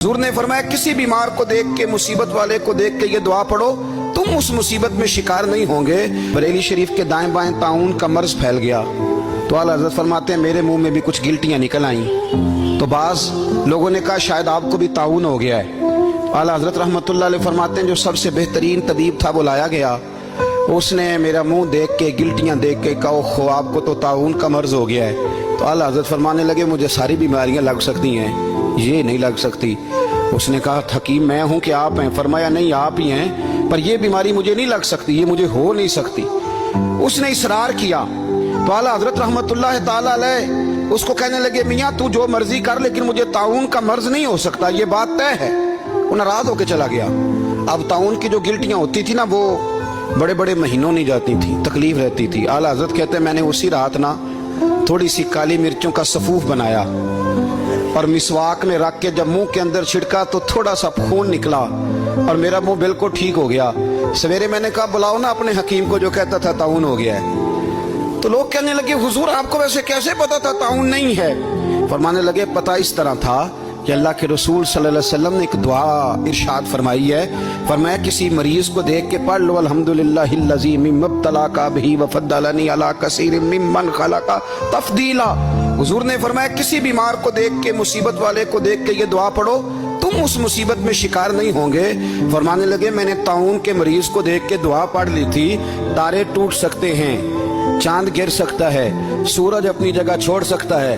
हुजूर ने फरमाया किसी बीमार को देख के, मुसीबत वाले को देख के ये दुआ पढ़ो, तुम उस मुसीबत में शिकार नहीं होंगे। बरेली शरीफ के दाएं बाएं ताउन का मर्ज फैल गया तो आला हज़रत फरमाते हैं मेरे मुंह में भी कुछ गिल्टियां निकल आईं। तो बाज लोगों ने कहा शायद आपको भी ताउन हो गया है। आला हज़रत रहमतुल्लाह अलैह फरमाते हैं जो सबसे बेहतरीन तबीब था वो लाया गया, उसने मेरा मुंह देख के, गिल्टियां देख के कहा खो आपको तो ताउन का मर्ज हो गया है। तो आला हज़रत फरमाने लगे मुझे सारी बीमारियां लग सकती हैं, ये नहीं लग सकती। उसने कहा हकीम मैं हूं कि आप हैं? फरमाया नहीं आप ही हैं, पर ये बीमारी मुझे नहीं लग सकती, ये मुझे हो नहीं सकती। उसने इसरार किया तो आला हज़रत रहमतुल्लाह ताला अलैह उसको कहने लगे मियाँ तू जो मर्जी कर लेकिन मुझे ताउन का मर्ज नहीं हो सकता, ये बात तय है। वो नाराज होकर चला गया। अब ताउन की जो गिल्टियां होती थी ना वो बड़े बड़े महीनों नहीं जाती थी, तकलीफ रहती थी। आला हज़रत कहते हैं मैंने उसी रात ना थोड़ी सी काली मिर्चों का सफूफ बनाया और मिसवाक में रख के जब मुंह के अंदर छिड़का तो थोड़ा सा खून निकला और मेरा मुंह बिल्कुल ठीक हो गया। सवेरे मैंने कहा बुलाओ ना अपने हकीम को जो कहता था ताउन हो गया है। तो लोग कहने लगे हुजूर आपको वैसे कैसे पता था ताउन नहीं है? फरमाने लगे पता इस तरह था कि अल्लाह के रसूल सल्लल्लाहु अलैहि वसल्लम ने एक दुआ इरशाद फरमाई है, फरमाया किसी मरीज को देख के पढ़ लो अल्हम्दुलिल्लाहिल्लज़ी मिम्मब्तलाका बिही वफद्दलनी अला कसीरिम मिम्मन खलका तफदीला। हुजूर ने फरमाया किसी बीमार को देख के, मुसीबत वाले को देख के ये दुआ पढ़ो, तुम उस मुसीबत में शिकार नहीं होंगे। फरमाने लगे मैंने ताउन के मरीज को देख के दुआ पढ़ ली थी, तारे टूट सकते हैं, चांद गिर सकता है, सूरज अपनी जगह छोड़ सकता है,